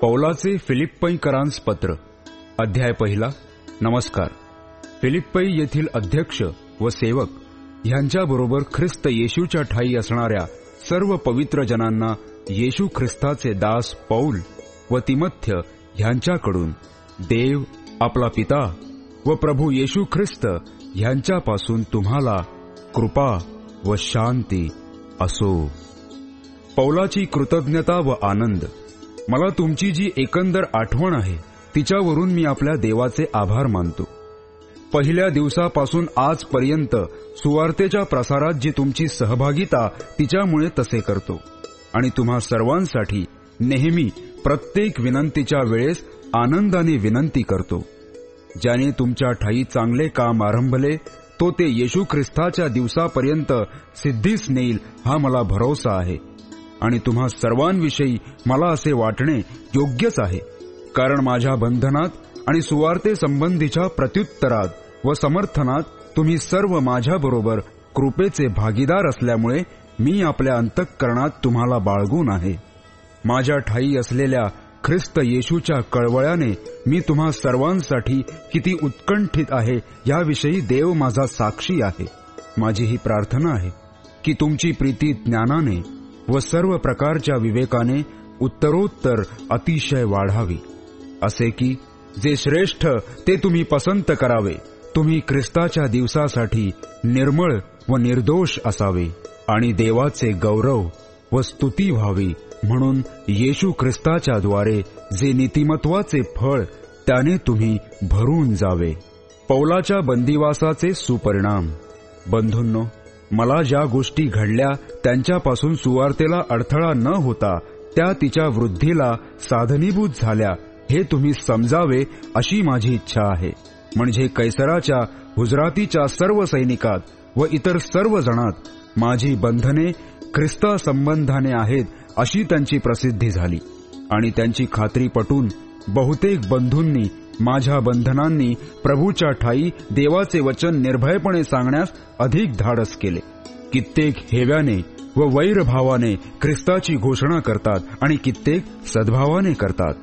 पौलाचे फिलिप्पीकरांस पत्र अध्याय 1. नमस्कार. फिलिप्पी येथील अध्यक्ष व सेवक ह्यांच्याबरोबर ख्रिस्त येशूच्या ठायी असणाऱ्या सर्व पवित्र जनांना येशू ख्रिस्ताचे दास पौल व तिमथ्य ह्यांच्याकडून देव आपला पिता व प्रभू येशू ख्रिस्त ह्यांच्यापासून तुम्हाला कृपा व शांती असो. पौलाची कृतज्ञता व आनंद. मला तुमची जी एकंदर आठवण आहे तिच्यावरून मी आपल्या देवाचे आभार मानतो. पहिल्या दिवसापासून आजपर्यंत सुवार्तेच्या प्रसारात जी तुमची सहभागिता तिच्यामुळे तसे करतो आणि तुम्हा सर्वांसाठी नेहमी प्रत्येक विनंतीच्या वेळेस आनंदाने विनंती करतो. ज्याने तुमच्या ठायी चांगले काम आरंभले तो ते येशू ख्रिस्ताच्या दिवसापर्यंत सिद्धीस नेईल हा मला भरोसा आहे. आणि तुम्हा सर्वांविषयी मला असे वाटणे योग्यच आहे, कारण माझ्या बंधनात आणि सुवार्ते संबंधीच्या प्रत्युत्तरात व समर्थनात तुम्ही सर्व माझ्याबरोबर कृपेचे भागीदार असल्यामुळे मी आपल्या अंतःकरणात तुम्हाला बाळगून आहे. माझ्या ठायी असलेल्या ख्रिस्त येशूच्या कळवळ्याने मी तुम्हा सर्वांसाठी किती उत्कंठित आहे याविषयी देव माझा साक्षी आहे. माझी ही प्रार्थना आहे की तुमची प्रीती ज्ञानाने व सर्व प्रकारच्या विवेकाने उत्तरोत्तर अतिशय वाढावी, असे की जे श्रेष्ठ ते तुम्ही पसंत करावे. तुम्ही ख्रिस्ताच्या दिवसासाठी निर्मळ व निर्दोष असावे आणि देवाचे गौरव व स्तुती व्हावी म्हणून येशू ख्रिस्ताच्या द्वारे जे नीतिमत्वाचे फळ त्याने तुम्ही भरून जावे. पौलाच्या बंदिवासाचे सुपरिणाम. बंधूंनो, मला ज्या गोष्टी घडल्या त्यांच्यापासून सुवार्तेला अडथळा न होता त्या तिच्या वृद्धीला साधनीभूत झाल्या हे तुम्ही समजावे अशी माझी इच्छा आहे. म्हणजे कैसराच्या हुजरातीच्या सर्व सैनिकात व इतर सर्व जणात माझी बंधने ख्रिस्ता संबंधाने आहेत अशी त्यांची प्रसिद्धी झाली आणि त्यांची खात्री पटून बहुतेक बंधूंनी माझ्या बंधनांनी प्रभूच्या ठायी देवाचे वचन निर्भयपणे सांगण्यास अधिक धाडस केले. कित्येक हेव्याने व वैरभावाने ख्रिस्ताची घोषणा करतात आणि कित्येक सद्भावाने करतात.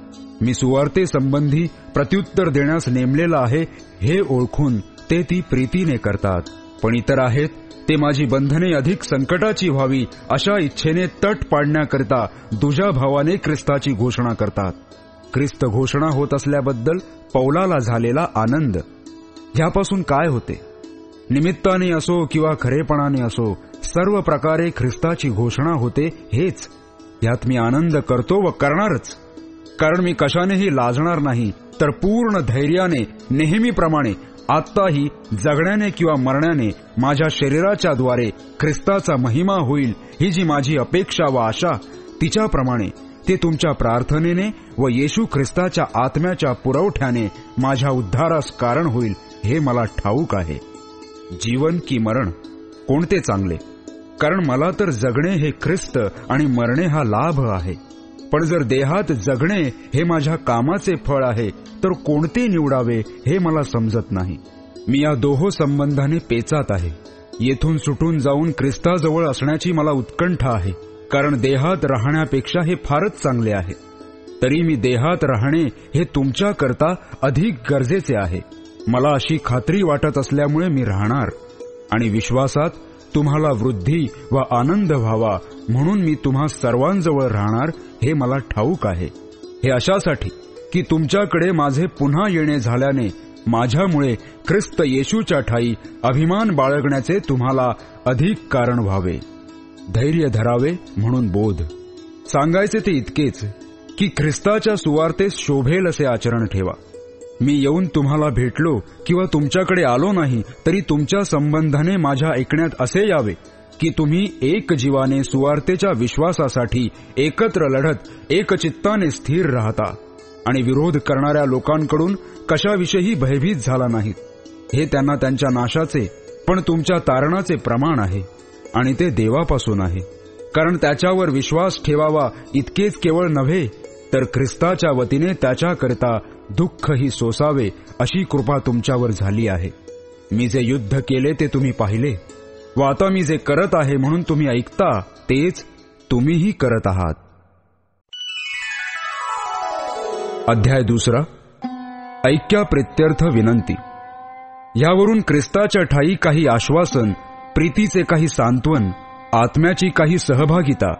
मी सुवार्ते संबंधी प्रत्युत्तर देण्यास नेमलेला आहे हे ओळखून ते ती प्रीतीने करतात. पण इतर आहेत ते माझी बंधने अधिक संकटाची व्हावी अशा इच्छेने तट पाडण्याकरिता दुजा भावाने ख्रिस्ताची घोषणा करतात. ख्रिस्त घोषणा होत असल्याबद्दल पौलाला झालेला आनंद. ह्यापासून काय होते? निमित्ताने असो किंवा खरेपणाने असो सर्व प्रकारे ख्रिस्ताची घोषणा होते हेच. यात मी आनंद करतो व करणारच, कारण मी कशानेही लाजणार नाही, तर पूर्ण धैर्याने नेहमीप्रमाणे आत्ताही जगण्याने किंवा मरण्याने माझ्या शरीराच्या द्वारे ख्रिस्ताचा महिमा होईल ही जी माझी अपेक्षा व आशा तिच्याप्रमाणे ते तुमच्या प्रार्थनेने व येशू ख्रिस्ताच्या आत्म्याच्या पुरवठ्याने माझ्या उद्धारास कारण होईल हे मला ठाऊक आहे. जीवन की मरण कोणते चांगले? कारण मला तर जगणे हे ख्रिस्त आणि मरणे हा लाभ आहे. पण जर देहात जगणे हे माझ्या कामाचे फळ आहे तर कोणते निवडावे हे मला समजत नाही. मी या दोहो संबंधाने पेचात आहे. येथून सुटून जाऊन ख्रिस्ताजवळ असण्याची मला उत्कंठा आहे, कारण देहात राहण्यापेक्षा हे फारच चांगले आहे. तरी मी देहात राहणे हे तुमच्याकरता अधिक गरजेचे आहे. मला अशी खात्री वाटत असल्यामुळे मी राहणार आणि विश्वासात तुम्हाला वृद्धी व आनंद व्हावा म्हणून मी तुम्हा सर्वांजवळ राहणार हे मला ठाऊक आहे. हे अशासाठी की तुमच्याकडे माझे पुन्हा येणे झाल्याने माझ्यामुळे ख्रिस्त येशूच्या ठायी अभिमान बाळगण्याचे तुम्हाला अधिक कारण व्हावे. धैर्य धरावे म्हणून बोध. सांगायचे ते इतकेच की ख्रिस्ताच्या सुवार्तेस शोभेल असे आचरण ठेवा. मी येऊन तुम्हाला भेटलो किंवा तुमच्याकडे आलो नाही तरी तुमच्या संबंधाने माझ्या ऐकण्यात असे यावे की तुम्ही एक जीवाने सुवार्तेच्या विश्वासासाठी एकत्र लढत एकचित्ताने स्थिर राहता आणि विरोध करणाऱ्या लोकांकडून कशाविषयी भयभीत झाला नाहीत. हे त्यांना त्यांच्या नाशाचे पण तुमच्या तारणाचे प्रमाण आहे आणि ते देवापासून आहे. कारण त्याच्यावर विश्वास ठेवावा इतकेच केवळ नव्हे तर ख्रिस्ताच्या वतीने त्याच्याकरिता दुःखही सोसावे अशी कृपा तुमच्यावर झाली आहे. मी जे युद्ध केले ते तुम्ही पाहिले व आता मी जे करत आहे म्हणून तुम्ही ऐकता तेच तुम्हीही करत आहात. अध्याय 2 ऐक्याप्रित्यर्थ विनंती. यावरून ख्रिस्ताच्या ठायी काही आश्वासन, प्रीतीचे काही सांत्वन, आत्म्याची काही सहभागिता,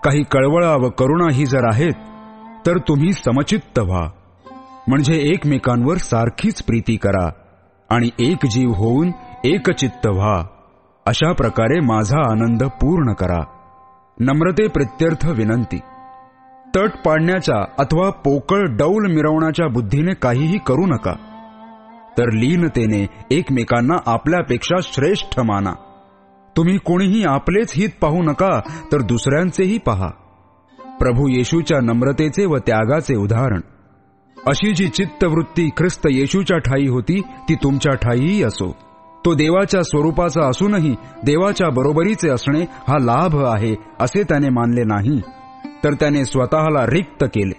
काही कळवळा व करुणा ही जर आहेत, तर तुम्ही समचित्त व्हा. म्हणजे एकमेकांवर सारखीच प्रीती करा आणि एक जीव होऊन एकचित्त व्हा. अशा प्रकारे माझा आनंद पूर्ण करा. नम्रतेप्रित्यर्थ विनंती. तट पाडण्याच्या अथवा पोकळ डौल मिरवण्याच्या बुद्धीने काहीही करू नका, तर लीनतेने एकमेकांना आपल्यापेक्षा श्रेष्ठ माना. तुम्ही कोणीही आपलेच हित पाहू नका, तर दुसऱ्यांचेही पहा. प्रभू येशूच्या नम्रतेचे व त्यागाचे उदाहरण. अशी जी चित्तवृत्ती ख्रिस्त येशूच्या ठायी होती, ती तुमच्या ठायीही असो. तो देवाच्या स्वरूपाचा असूनही देवाच्या बरोबरीचे असणे हा लाभ आहे असे त्याने मानले नाही, तर त्याने स्वतःला रिक्त केले,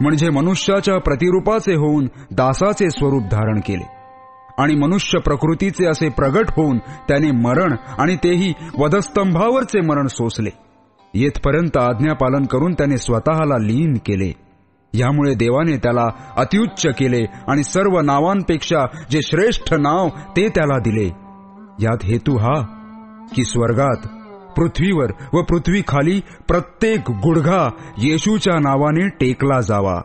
म्हणजे मनुष्याच्या प्रतिरूपाचे होऊन दासाचे स्वरूप धारण केले. आणि मनुष्य प्रकृतीचे असे प्रगट होऊन त्याने मरण, आणि तेही वधस्तंभावरचे मरण सोसले. येथपर्यंत आज्ञापालन करून त्याने स्वतःला लीन केले. यामुळे देवाने त्याला अत्युच्च केले आणि सर्व नावांपेक्षा जे श्रेष्ठ नाव ते त्याला दिले. यात हेतू हा की स्वर्गात, पृथ्वीवर व पृथ्वीखाली प्रत्येक गुडघा येशूच्या नावाने टेकला जावा,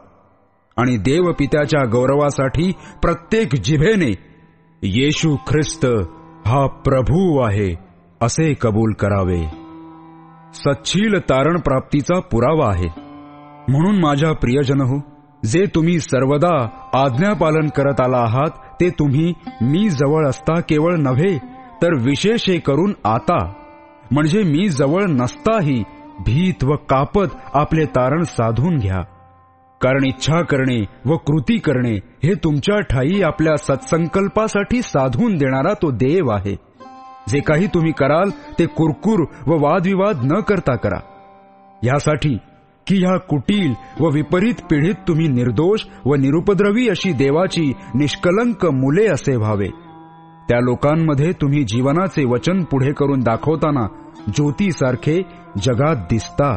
आणि देवपित्याच्या गौरवासाठी प्रत्येक जिभेने येशू ख्रिस्त हा प्रभू आहे असे कबूल करावे. सच्छील तारण प्राप्तीचा पुरावा आहे. म्हणून माझ्या प्रियजन हो, जे तुम्ही सर्वदा आज्ञापालन करत आला आहात, ते तुम्ही मी जवळ असता केवळ नव्हे, तर विशेष हे करून आता, म्हणजे मी जवळ नसताही भीत व कापत आपले तारण साधून घ्या. कारण इच्छा करणे व कृती करणे हे तुमच्या ठायी आपल्या सत्संकल्पासाठी साधून देणारा तो देव आहे. जे काही तुम्ही कराल ते कुरकुर व वादविवाद न करता करा, यासाठी की ह्या कुटील व विपरीत पिढीत तुम्ही निर्दोष व निरुपद्रवी अशी देवाची निष्कलंक मुले असे व्हावे. त्या लोकांमध्ये तुम्ही जीवनाचे वचन पुढे करून दाखवताना ज्योतीसारखे जगात दिसता.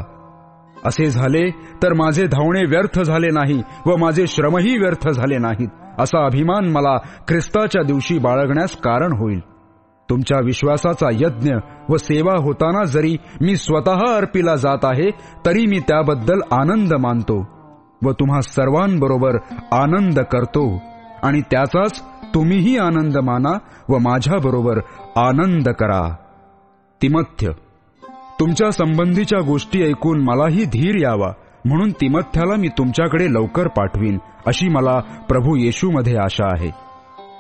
असे झाले तर माझे धावणे व्यर्थ झाले नाही व माझे श्रमही व्यर्थ झाले नाहीत, असा अभिमान मला ख्रिस्ताच्या दिवशी बाळगण्यास कारण होईल. तुमच्या विश्वासाचा यज्ञ व सेवा होताना जरी मी स्वतः अर्पीला जात आहे, तरी मी त्याबद्दल आनंद मानतो व तुम्हा सर्वांबरोबर आनंद करतो, आणि त्याचाच तुम्हीही आनंद माना व माझ्याबरोबर आनंद करा. तिमथ्य. तुमच्या संबंधीच्या गोष्टी ऐकून मलाही धीर यावा, म्हणून तिमथ्याला मी तुमच्याकडे लवकर पाठवीन, अशी मला प्रभू येशूमध्ये आशा आहे.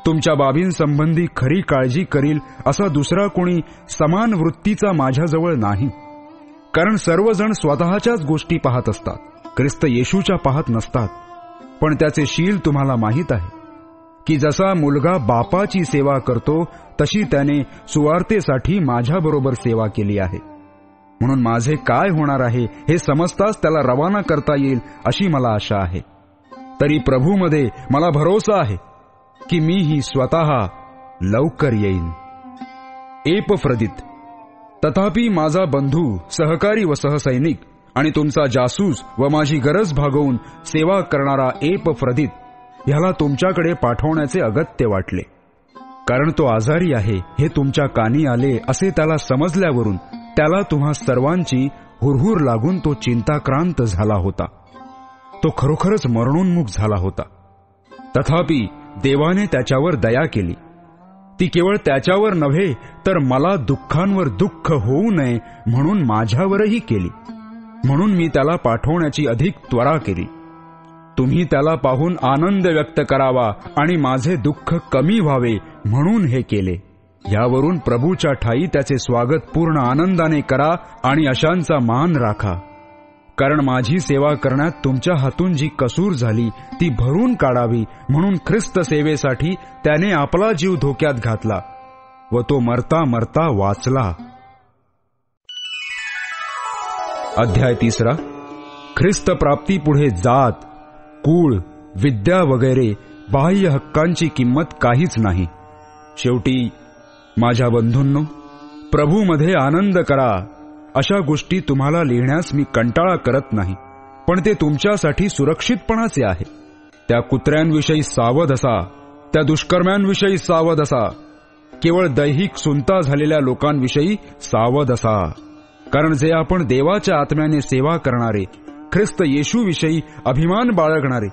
तुमच्या बाबींसंबंधी खरी काळजी करील असा दुसरा कोणी समान वृत्तीचा माझ्याजवळ नाही. कारण सर्वजण स्वतःच्याच गोष्टी पाहत असतात, ख्रिस्त येशूच्या पाहत नसतात. पण त्याचे शील तुम्हाला माहीत आहे की जसा मुलगा बापाची सेवा करतो, तशी त्याने सुवार्तेसाठी माझ्याबरोबर सेवा केली आहे. म्हणून माझे काय होणार आहे हे समजताच त्याला रवाना करता येईल अशी मला आशा आहे. तरी प्रभूमध्ये मला भरोसा आहे की मीही स्वतः लवकर येईन. एपफ्रदित. तथापि माझा बंधू, सहकारी व सहसैनिक आणि तुमचा जासूस व माझी गरज भागवून सेवा करणारा एपफ्रदित ह्याला तुमच्याकडे पाठवण्याचे अगत्य वाटले. कारण तो आजारी आहे हे तुमच्या कानी आले असे त्याला समजल्यावरून त्याला तुम्हा सर्वांची हुरहुर लागून तो चिंताक्रांत झाला होता. तो खरोखरच मरणोन्मुख झाला होता. तथापि देवाने त्याच्यावर दया केली. ती केवळ त्याच्यावर नव्हे, तर मला दुःखांवर दुःख होऊ नये म्हणून माझ्यावरही केली. म्हणून मी त्याला पाठवण्याची अधिक त्वरा केली. तुम्ही त्याला पाहून आनंद व्यक्त करावा आणि माझे दुःख कमी व्हावे म्हणून हे केले. यावरून प्रभूच्या ठायी त्याचे स्वागत पूर्ण आनंदाने करा आणि अशांचा मान राखा. कारण माझी सेवा करण्यात तुमच्या हातून जी कसूर झाली ती भरून काढावी, म्हणून ख्रिस्त सेवेसाठी त्याने आपला जीव धोक्यात घातला व तो मरता मरता वाचला. अध्याय 3. ख्रिस्त प्राप्ती पुढे जात, कुळ, विद्या वगैरे बाह्य हक्कांची किंमत काहीच नाही. शेवटी माझ्या बंधूंनो, प्रभूमध्ये आनंद करा. अशा गोष्टी तुम्हाला लिहिण्यास मी कंटाळा करत नाही, पण ते तुमच्यासाठी सुरक्षितपणाचे आहे. त्या कुत्र्यांविषयी सावध असा, त्या दुष्कर्म्यांविषयी सावध असा, केवळ दैहिक सुंता झालेल्या लोकांविषयी सावध असा. कारण जे आपण देवाच्या आत्म्याने सेवा करणारे, ख्रिस्त येशूविषयी अभिमान बाळगणारे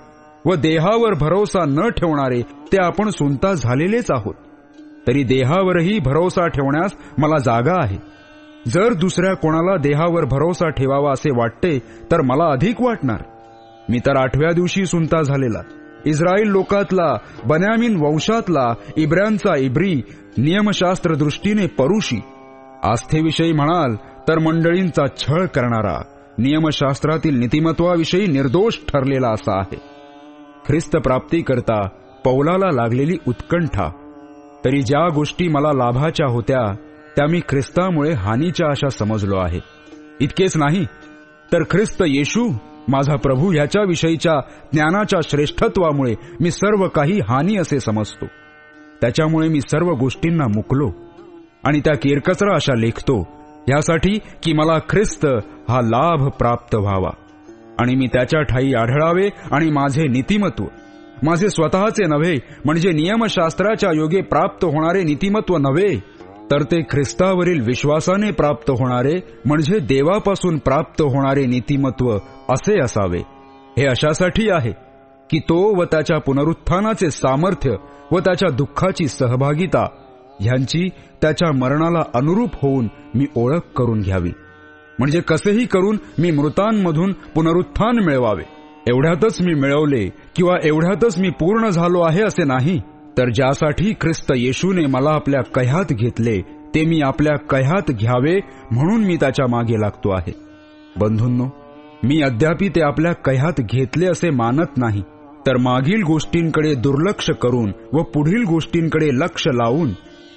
व देहावर भरोसा न ठेवणारे, ते आपण सुंता झालेलेच आहोत. तरी देहावरही भरोसा ठेवण्यास मला जागा आहे. जर दुसऱ्या कोणाला देहावर भरोसा ठेवावा असे वाटते तर मला अधिक वाटणार. मी तर 8व्या दिवशी सुंता झालेला, इस्रायल लोकातला, बन्यामीन वंशातला, इब्र्यांचा इब्री, नियमशास्त्र दृष्टीने परुषी, आस्थेविषयी म्हणाल तर मंडळींचा छळ करणारा, नियमशास्त्रातील नीतिमत्वाविषयी निर्दोष ठरलेला असा आहे. ख्रिस्त प्राप्तीकरता पौलाला लागलेली उत्कंठा. तरी ज्या गोष्टी मला लाभाच्या होत्या त्या मी ख्रिस्तामुळे हानीच्या अशा समजलो आहे. इतकेच नाही तर ख्रिस्त येशू माझा प्रभू ह्याच्याविषयीच्या ज्ञानाच्या श्रेष्ठत्वामुळे मी सर्व काही हानी असे समजतो. त्याच्यामुळे मी सर्व गोष्टींना मुकलो आणि त्या केरकचरा अशा लेखतो, यासाठी की मला ख्रिस्त हा लाभ प्राप्त व्हावा आणि मी त्याच्या ठायी आढळावे आणि माझे नीतिमत्व, माझे स्वतःचे नव्हे म्हणजे नियमशास्त्राच्या योगे प्राप्त होणारे नीतिमत्व नव्हे, तर ते ख्रिस्तावरील विश्वासाने प्राप्त होणारे म्हणजे देवापासून प्राप्त होणारे नीतिमत्व असे असावे. हे अशासाठी आहे की तो व त्याच्या पुनरुत्थानाचे सामर्थ्य व त्याच्या दुःखाची सहभागिता ह्यांची त्याच्या मरणाला अनुरूप होऊन मी ओळख करून घ्यावी, म्हणजे कसेही करून मी मृतांमधून पुनरुत्थान मिळवावे. एवढ्यातच मी मिळवले किंवा एवढ्यातच मी पूर्ण झालो आहे असे नाही, तर ज्यासाठी ख्रिस्त येशूने मला आपल्या कह्यात घेतले ते मी आपल्या कह्यात घ्यावे म्हणून मी त्याच्या मागे लागतो आहे. बंधूंनो, मी अद्यापि ते आपल्या कह्यात घेतले असे मानत नाही, तर मागील गोष्टींकडे दुर्लक्ष करून व पुढील गोष्टींकडे लक्ष लावून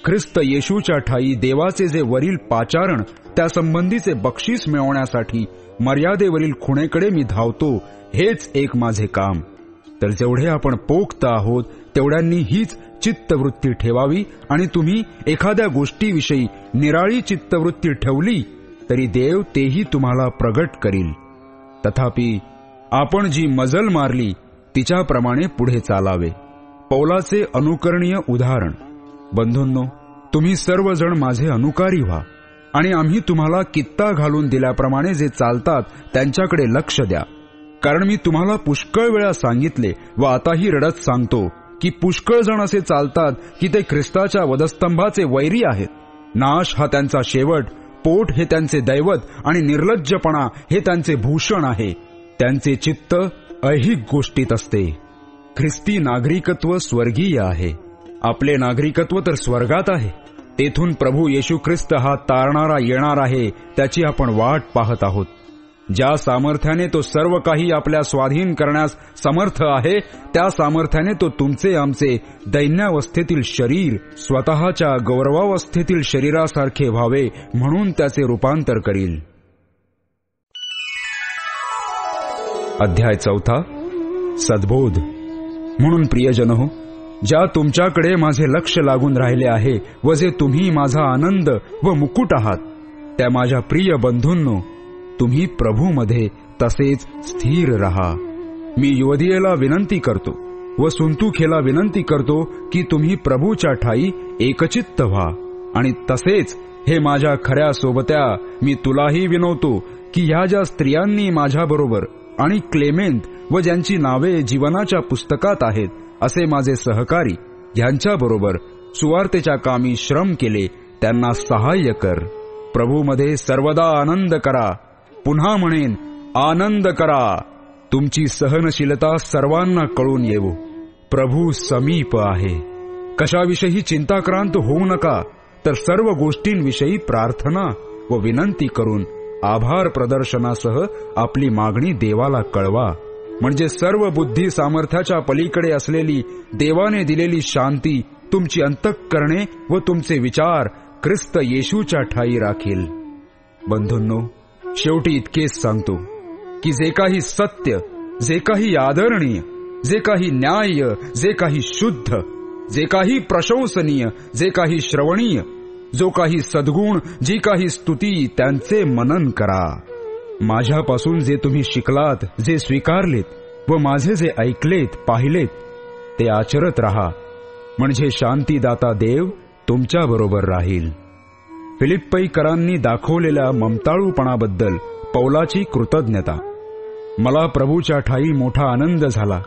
ख्रिस्त येशूच्या ठायी देवाचे जे वरील पाचारण त्यासंबंधीचे बक्षीस मिळवण्यासाठी मर्यादेवरील खुणेकडे मी धावतो, हेच एक माझे काम. तर जेवढे आपण पोक्त आहोत तेवढ्यांनी हीच चित्तवृत्ती ठेवावी आणि तुम्ही एखाद्या गोष्टीविषयी निराळी चित्तवृत्ती ठेवली तरी देव तेही तुम्हाला प्रगट करील. तथापि आपण जी मजल मारली तिच्याप्रमाणे पुढे चालावे. पौलाचे अनुकरणीय उदाहरण. बंधूंनो, तुम्ही सर्वजण माझे अनुकारी व्हा आणि आम्ही तुम्हाला कित्ता घालून दिल्याप्रमाणे जे चालतात त्यांच्याकडे लक्ष द्या. कारण मी तुम्हाला पुष्कळ वेळा सांगितले व आताही रडत सांगतो की पुष्कळ जण असे चालतात की ते ख्रिस्ताच्या वधस्तंभाचे वैरी आहेत. नाश हा त्यांचा शेवट, पोट हे त्यांचे दैवत आणि निर्लज्जपणा हे त्यांचे भूषण आहे. त्यांचे चित्त ऐहिक गोष्टीत असते. ख्रिस्ती नागरिकत्व स्वर्गीय आहे. आपले नागरिकत्व तर स्वर्गात आहे. तेथून प्रभू येशू ख्रिस्त हा तारणारा येणार आहे, त्याची आपण वाट पाहत आहोत. ज्या सामर्थ्याने तो सर्व काही आपल्या स्वाधीन करण्यास समर्थ आहे त्या सामर्थ्याने तो तुमचे आमचे दैन्यावस्थेतील शरीर स्वतःच्या गौरवावस्थेतील शरीरासारखे व्हावे म्हणून त्याचे रूपांतर करील. अध्याय 4. सद्बोध. म्हणून प्रियजनो, ज्या तुमच्याकडे माझे लक्ष लागून राहिले आहे व जे तुम्ही माझा आनंद व मुकुट आहात, त्या माझ्या प्रिय बंधूंनो, तुम्ही प्रभूमध्ये तसेच स्थिर रहा. मी युवदियेला विनंती करतो व सुंतुखेला विनंती करतो की तुम्ही प्रभूच्या ठायी एकचित्त व्हा. आणि तसेच हे माझ्या खऱ्या सोबत्या, मी तुलाही विनवतो की ह्या ज्या स्त्रियांनी माझ्याबरोबर आणि क्लेमेंत व ज्यांची नावे जीवनाच्या पुस्तकात आहेत असे माझे सहकारी ह्यांच्याबरोबर सुवार्तेच्या कामी श्रम केले, त्यांना सहाय्य कर. प्रभूमध्ये सर्वदा आनंद करा. पुन्हा म्हणेन, आनंद करा. तुमची सहनशीलता सर्वांना कळून येवो. प्रभू समीप आहे. कशाविषयी चिंताक्रांत होऊ नका, तर सर्व गोष्टींविषयी प्रार्थना व विनंती करून आभार प्रदर्शनासह आपली मागणी देवाला कळवा. म्हणजे सर्व बुद्धी सामर्थ्याच्या पलीकडे असलेली देवाने दिलेली शांती तुमची अंतःकरणे व तुमचे विचार ख्रिस्त येशूच्या ठायी राखील. बंधूंनो, शेवटी इतकेच सांगतो की जे काही सत्य, जे काही आदरणीय, जे काही न्याय्य, जे काही शुद्ध, जे काही प्रशंसनीय, जे काही श्रवणीय, जो काही सद्गुण, जी काही स्तुती, त्यांचे मनन करा. माझ्यापासून जे तुम्ही शिकलात, जे स्वीकारलेत, व माझे जे ऐकलेत पाहिलेत ते आचरत राहा, म्हणजे शांतीदाता देव तुमच्याबरोबर राहील. फिलिप्पीकरांनी दाखवलेल्या ममताळूपणाबद्दल पौलाची कृतज्ञता. मला प्रभूच्या ठाई मोठा आनंद झाला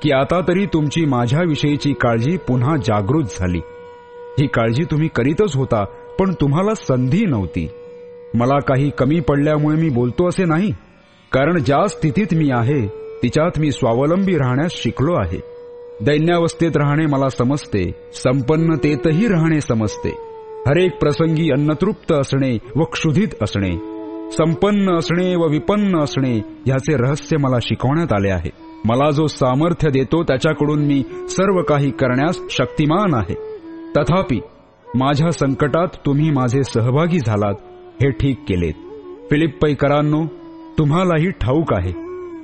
की आता तरी तुमची माझ्याविषयीची काळजी पुन्हा जागृत झाली. ही काळजी तुम्ही करीतच होता, पण तुम्हाला संधी नव्हती. मला काही कमी पडल्यामुळे मी बोलतो असे नाही, कारण ज्या स्थितीत मी आहे तिच्यात मी स्वावलंबी राहण्यास शिकलो आहे. दैन्यावस्थेत राहणे मला समजते, संपन्नतेतही राहणे समजते. हरेक प्रसंगी अन्नतृप्त असणे व क्षुधित असणे, संपन्न असणे व विपन्न असणे ह्याचे रहस्य मला शिकवण्यात आले आहे. मला जो सामर्थ्य देतो त्याच्याकडून मी सर्व काही करण्यास शक्तिमान आहे. तथापि माझ्या संकटात तुम्ही माझे सहभागी झालात, हे ठीक केलेत. फिलिप्पीकरांनो, तुम्हालाही ठाऊक आहे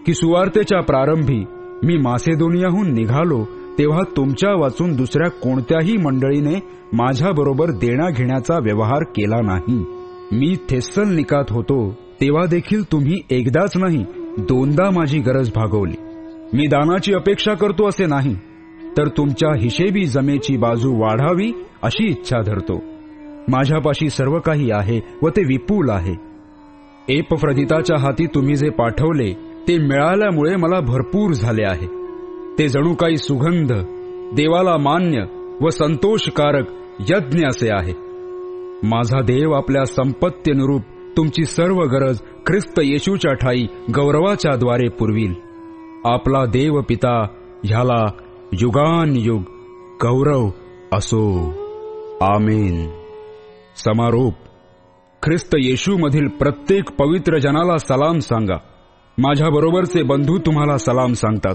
की सुवार्तेच्या प्रारंभी मी मासेदोनियाहून निघालो तेव्हा तुमच्या वाचून दुसऱ्या कोणत्याही मंडळीने माझ्याबरोबर देण्याघेण्याचा व्यवहार केला नाही. मी थेस्सलनिकात होतो तेव्हा देखील तुम्ही एकदाच नाही 2दा माझी गरज भागवली. मी दानाची अपेक्षा करतो असे नाही, तर तुमच्या हिशेबी जमेची बाजू वाढावी अशी इच्छा धरतो. माझ्यापाशी सर्व काही आहे व ते विपुल आहे. एपफ्रदिताच्या हाती तुम्ही जे पाठवले ते मिळाल्यामुळे मला भरपूर झाले आहे. ते जणू काही सुगंध, देवाला मान्य व संतोषकारक यज्ञ असे आहे. माझा देव आपल्या संपत्त्यनुरूप तुमची सर्व गरज ख्रिस्त येशूच्या ठाई गौरवाच्या द्वारे पुरवील. आपला देव पिता ह्याला युगानयुग गौरव असो. आमेन. समारोप. ख्रिस्त येशूमधील प्रत्येक पवित्र जनाला सलाम सांगा. माझ्याबरोबरचे बंधू तुम्हाला सलाम सांगतात.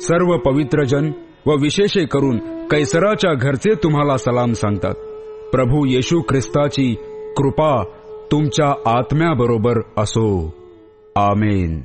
सर्व पवित्र जन व विशेषे करून कैसराच्या घरचे तुम्हाला सलाम सांगतात. प्रभू येशू ख्रिस्ताची कृपा तुमच्या आत्म्याबरोबर असो. आमेन.